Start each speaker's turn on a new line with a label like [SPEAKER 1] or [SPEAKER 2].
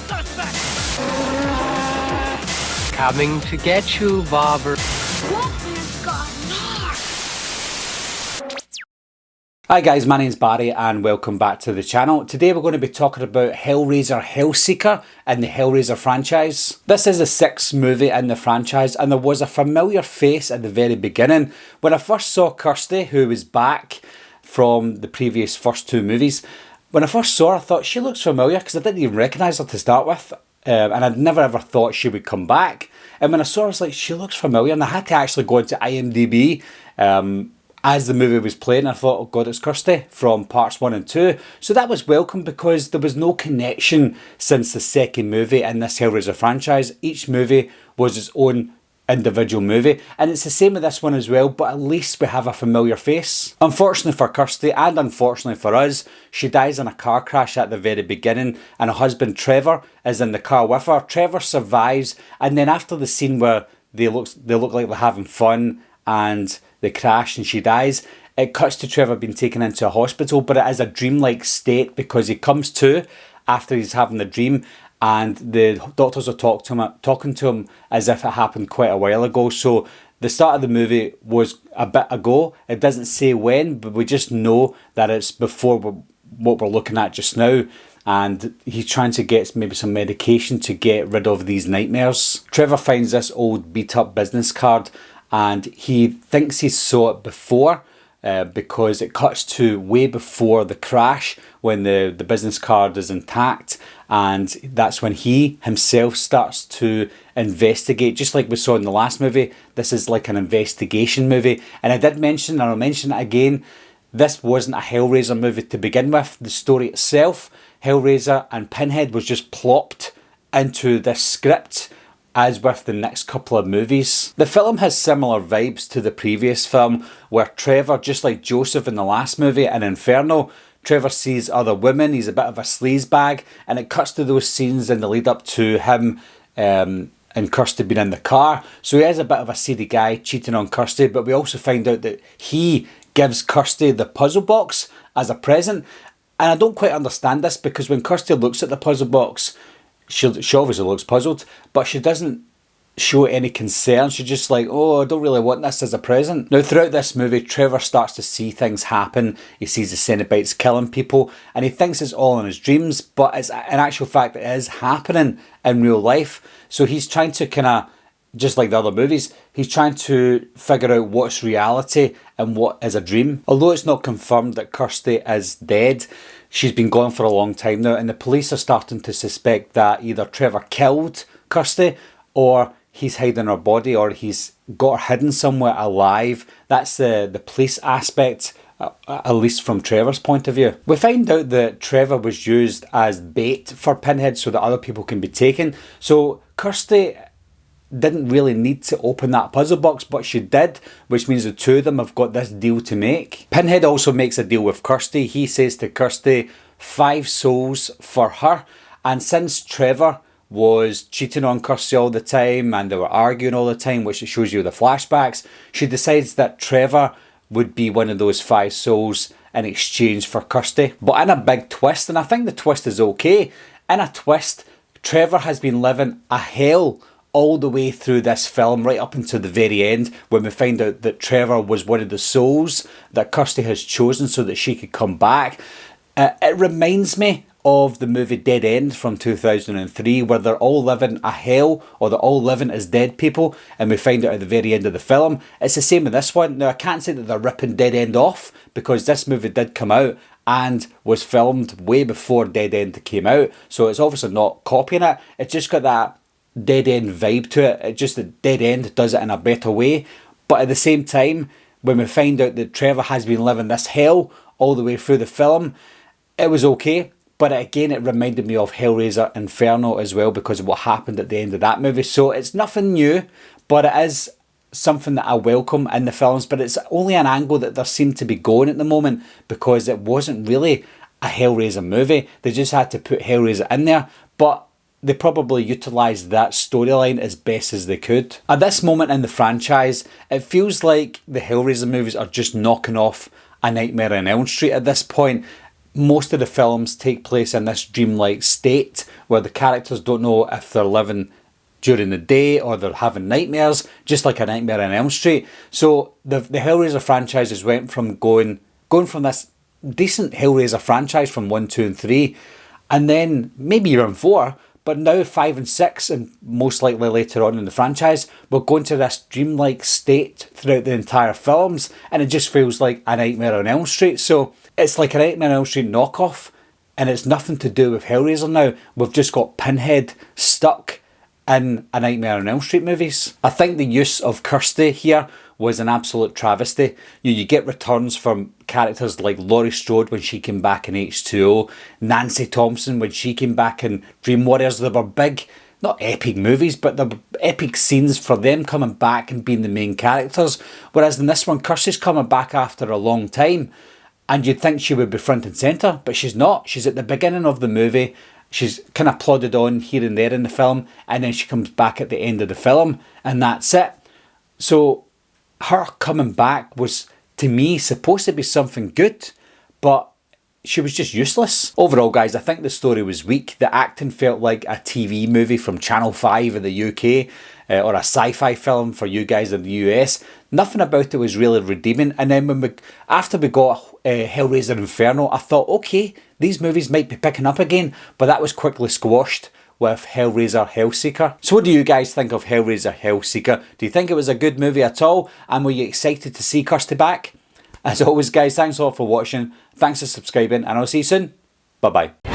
[SPEAKER 1] suspect!
[SPEAKER 2] Coming to get you, Bobber.
[SPEAKER 3] Hi guys, my name's Barry and welcome back to the channel. Today we're going to be talking about Hellraiser Hellseeker in the Hellraiser franchise. This is the 6th movie in the franchise and there was a familiar face at the very beginning. When I first saw Kirsty, who was back from the previous first 2 movies, when I first saw her I thought she looks familiar because I didn't even recognise her to start with. And I'd never ever thought she would come back. And when I saw her I was like, she looks familiar, and I had to actually go into IMDb as the movie was playing. I thought, oh god, it's Kirsty from parts 1 and 2. So that was welcome because there was no connection since the 2nd movie in this Hellraiser franchise. Each movie was its own individual movie, and it's the same with this one as well, but at least we have a familiar face. Unfortunately for Kirsty, and unfortunately for us, she dies in a car crash at the very beginning, and her husband Trevor is in the car with her. Trevor survives, and then after the scene where they look like they're having fun and they crash and she dies, it cuts to Trevor being taken into a hospital, but it is a dreamlike state because he comes to after he's having the dream, and the doctors are talking to him as if it happened quite a while ago. So the start of the movie was a bit ago. It doesn't say when, but we just know that it's before what we're looking at just now. And he's trying to get maybe some medication to get rid of these nightmares. Trevor finds this old beat up business card and he thinks he saw it before because it cuts to way before the crash when the business card is intact, and that's when he himself starts to investigate, just like we saw in the last movie. This is like an investigation movie, and I did mention, and I'll mention it again, this wasn't a Hellraiser movie to begin with. The story itself, Hellraiser and Pinhead, was just plopped into this script as with the next couple of movies. The film has similar vibes to the previous film, where Trevor, just like Joseph in the last movie in Inferno, Trevor sees other women, he's a bit of a sleazebag, and it cuts to those scenes in the lead up to him and Kirsty being in the car. So he is a bit of a seedy guy cheating on Kirsty, but we also find out that he gives Kirsty the puzzle box as a present. And I don't quite understand this because when Kirsty looks at the puzzle box, she obviously looks puzzled, but she doesn't show any concern. She's just like, oh, I don't really want this as a present. Now, throughout this movie, Trevor starts to see things happen. He sees the Cenobites killing people, and he thinks it's all in his dreams, but it's, in actual fact, it is happening in real life. So he's trying to kind of, just like the other movies, he's trying to figure out what's reality and what is a dream. Although it's not confirmed that Kirsty is dead, she's been gone for a long time now, and the police are starting to suspect that either Trevor killed Kirsty, or he's hiding her body, or he's got her hidden somewhere alive. That's the police aspect, at least from Trevor's point of view. We find out that Trevor was used as bait for Pinhead so that other people can be taken. So Kirsty didn't really need to open that puzzle box, but she did, which means the two of them have got this deal to make. Pinhead also makes a deal with Kirsty. He says to Kirsty, 5 souls for her. And since Trevor was cheating on Kirsty all the time and they were arguing all the time, which it shows you the flashbacks, she decides that Trevor would be one of those 5 souls in exchange for Kirsty. But in a big twist, and I think the twist is okay, in a twist, Trevor has been living a hell all the way through this film, right up until the very end, when we find out that Trevor was one of the souls that Kirsty has chosen so that she could come back. It reminds me of the movie Dead End from 2003, where they're all living a hell, or they're all living as dead people, and we find out at the very end of the film. It's the same with this one. Now, I can't say that they're ripping Dead End off, because this movie did come out and was filmed way before Dead End came out, so it's obviously not copying it. It's just got that Dead End vibe to it. It's just that Dead End does it in a better way. But at the same time, when we find out that Trevor has been living this hell all the way through the film, it was okay. But again, it reminded me of Hellraiser Inferno as well because of what happened at the end of that movie. So it's nothing new, but it is something that I welcome in the films. But it's only an angle that there seemed to be going at the moment because it wasn't really a Hellraiser movie. They just had to put Hellraiser in there. But they probably utilised that storyline as best as they could. At this moment in the franchise, it feels like the Hellraiser movies are just knocking off A Nightmare on Elm Street at this point. Most of the films take place in this dreamlike state where the characters don't know if they're living during the day or they're having nightmares, just like a Nightmare on Elm Street. So the Hellraiser franchises went from going from this decent Hellraiser franchise from 1, 2 and 3, and then maybe even 4, but now 5 and 6, and most likely later on in the franchise, we're going to this dreamlike state throughout the entire films, and it just feels like a Nightmare on Elm Street. So it's like a Nightmare on Elm Street knockoff, and it's nothing to do with Hellraiser now. We've just got Pinhead stuck in a Nightmare on Elm Street movies. I think the use of Kirsty here was an absolute travesty. You get returns from characters like Laurie Strode when she came back in H2O, Nancy Thompson when she came back in Dream Warriors. They were big, not epic movies, but they were epic scenes for them coming back and being the main characters. Whereas in this one, Kirsty's coming back after a long time, and you'd think she would be front and centre, but she's not. She's at the beginning of the movie. She's kind of plodded on here and there in the film, and then she comes back at the end of the film, and that's it. So her coming back was, to me, supposed to be something good, but she was just useless. Overall, guys, I think the story was weak. The acting felt like a TV movie from Channel 5 in the UK, or a sci-fi film for you guys in the US. Nothing about it was really redeeming. And then after we got Hellraiser Inferno, I thought, okay, these movies might be picking up again, but that was quickly squashed with Hellraiser Hellseeker. So what do you guys think of Hellraiser Hellseeker? Do you think it was a good movie at all? And were you excited to see Kirsty back? As always, guys, thanks a lot for watching. Thanks for subscribing, and I'll see you soon. Bye-bye.